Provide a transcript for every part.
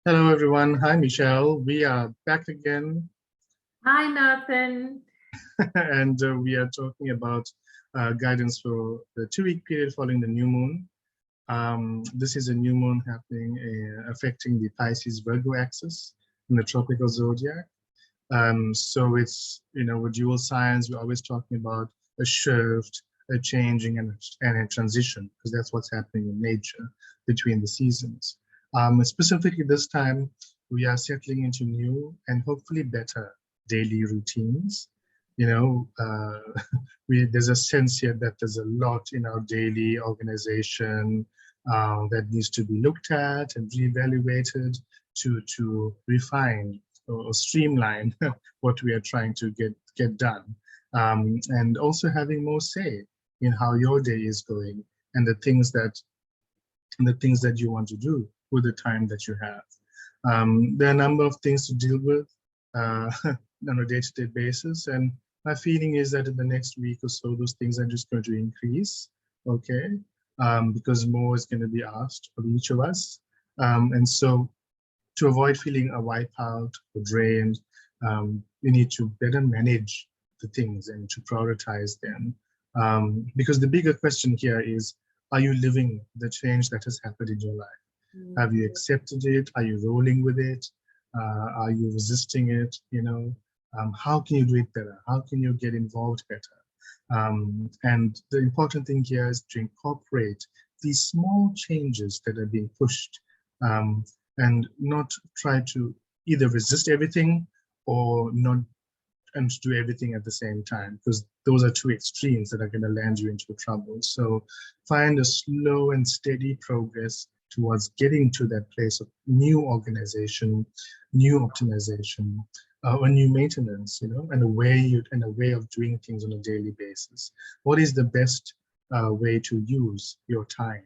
Hello, everyone. Hi, Michelle. We are back again, Hi, Nathan. and we are talking about guidance for the 2-week period following the new moon. This is a new moon happening, affecting the Pisces Virgo axis in the tropical zodiac. So it's, with dual signs, we're always talking about a shift, a changing, and a transition, because that's what's happening in nature between the seasons. Specifically this time, we are settling into new and hopefully better daily routines. There's a sense here that there's a lot in our daily organization that needs to be looked at and reevaluated to refine or streamline what we are trying to get done, and also having more say in how your day is going and the things that you want to do with the time that you have. There are a number of things to deal with on a day-to-day basis, and my feeling is that in the next week or so, those things are just going to increase, okay? Because more is going to be asked of each of us, and so to avoid feeling a wipeout or drained, you need to better manage the things and to prioritize them. Because the bigger question here is, are you living the change that has happened in your life? Have you accepted it? Are you rolling with it? Are you resisting it? How can you do it better? How can you get involved better? And the important thing here is to incorporate these small changes that are being pushed, and not try to either resist everything or not and do everything at the same time, because those are two extremes that are going to land you into trouble. So find a slow and steady progress towards getting to that place of new organization, new optimization, or new maintenance, and a way of doing things on a daily basis. What is the best way to use your time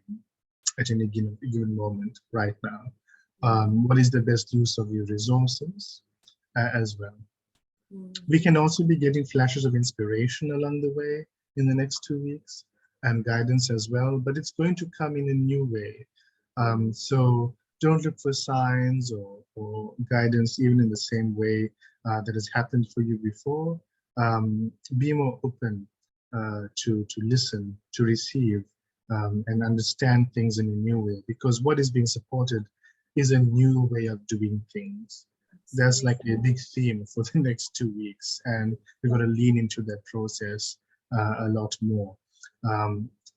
at any given moment right now? What is the best use of your resources as well? We can also be getting flashes of inspiration along the way in the next 2 weeks, and guidance as well, but it's going to come in a new way. So don't look for signs or guidance even in the same way that has happened for you before. Be more open to listen, to receive, and understand things in a new way, because what is being supported is a new way of doing things. That's like a big theme for the next 2 weeks, and we're going to lean into that process a lot more.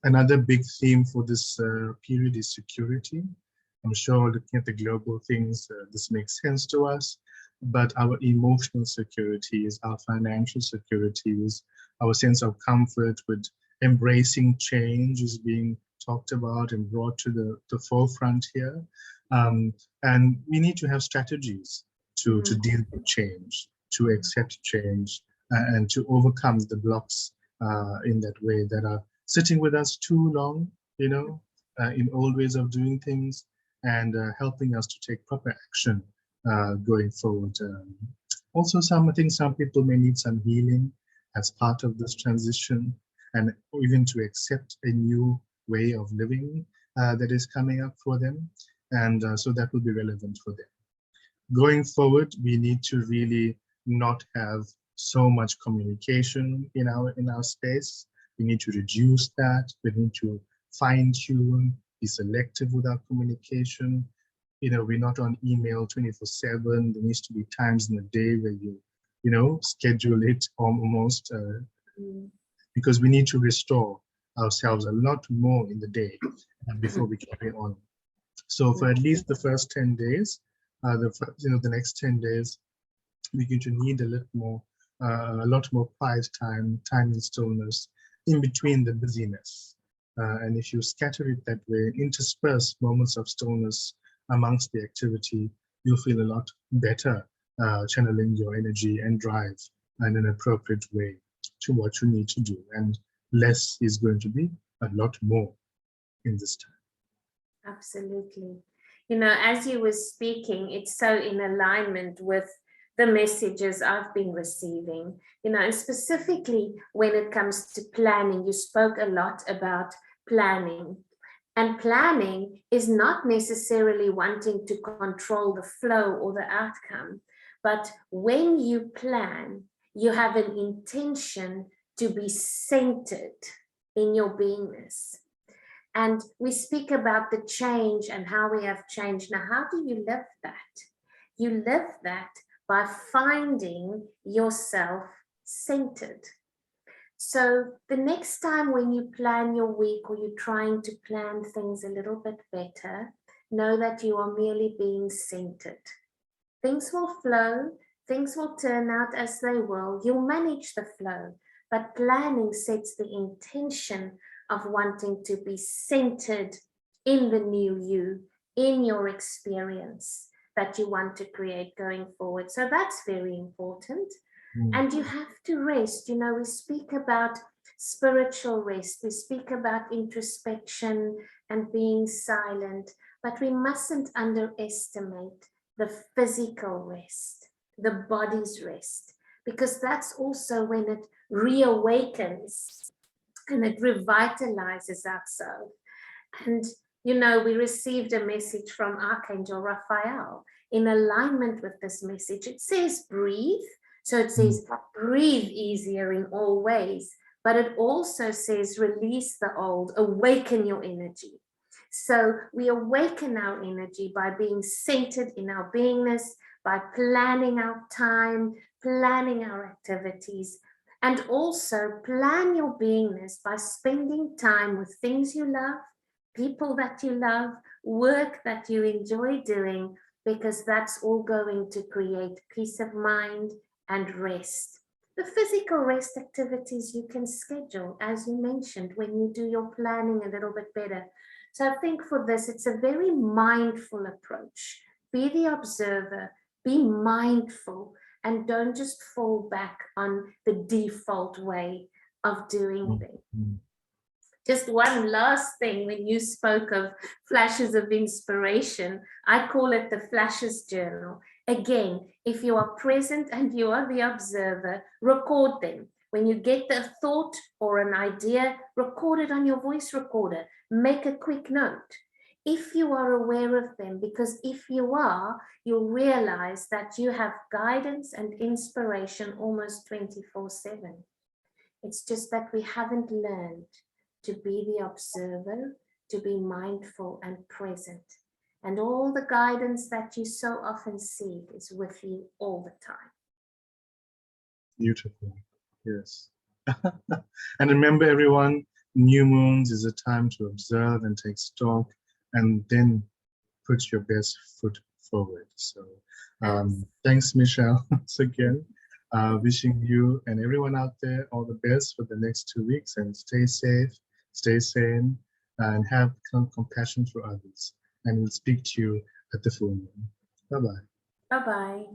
Another big theme for this period is security. I'm sure looking at the global things, this makes sense to us, but our emotional securities, our financial securities, our sense of comfort with embracing change is being talked about and brought to the forefront here. And we need to have strategies to deal with change, to accept change, and to overcome the blocks in that way that are sitting with us too long, in old ways of doing things, and helping us to take proper action going forward. Also, I think some people may need some healing as part of this transition, and even to accept a new way of living that is coming up for them. And so that will be relevant for them. Going forward, we need to really not have so much communication in our space. We need to reduce that. We need to fine-tune, be selective with our communication. We're not on email 24/7. There needs to be times in the day where you schedule it almost, because we need to restore ourselves a lot more in the day before we carry on. So for at least the first 10 days, the next 10 days, we're going to need a lot more quiet time in stillness in between the busyness. And if you scatter it that way, intersperse moments of stillness amongst the activity, you'll feel a lot better channeling your energy and drive in an appropriate way to what you need to do. And less is going to be a lot more in this time. Absolutely. As you were speaking, it's so in alignment with the messages I've been receiving, and specifically when it comes to planning. You spoke a lot about planning, And planning is not necessarily wanting to control the flow or the outcome, but when you plan, you have an intention to be centered in your beingness. And we speak about the change and how we have changed. Now, how do you live that? You live that by finding yourself centered. So the next time when you plan your week or you're trying to plan things a little bit better, know that you are merely being centered. Things will flow, things will turn out as they will. You'll manage the flow, but planning sets the intention of wanting to be centered in the new you, in your experience that you want to create going forward. So that's very important. And you have to rest. You know, we speak about spiritual rest, we speak about introspection and being silent, but we mustn't underestimate the physical rest, the body's rest, because that's also when it reawakens and it revitalizes ourselves. And, you know, we received a message from Archangel Raphael in alignment with this message. It says breathe. So it says breathe easier in all ways, but it also says release the old, awaken your energy. So we awaken our energy by being centered in our beingness, by planning our time, planning our activities, and also plan your beingness by spending time with things you love, people that you love, work that you enjoy doing, because that's all going to create peace of mind and rest. The physical rest activities you can schedule, as you mentioned, when you do your planning a little bit better. So I think for this, it's a very mindful approach. Be the observer, be mindful, and don't just fall back on the default way of doing things. Just one last thing, when you spoke of flashes of inspiration, I call it the flashes journal. Again, if you are present and you are the observer, record them. When you get the thought or an idea, record it on your voice recorder. Make a quick note. If you are aware of them, because if you are, you'll realize that you have guidance and inspiration almost 24/7. It's just that we haven't learned to be the observer, to be mindful and present. And all the guidance that you so often seek is with you all the time. Beautiful, yes. And remember, everyone, new moons is a time to observe and take stock and then put your best foot forward. So thanks, Michelle, once again. Wishing you and everyone out there all the best for the next 2 weeks, and stay safe, stay sane, and have compassion for others. And we'll speak to you at the full moon. Bye-bye. Bye-bye.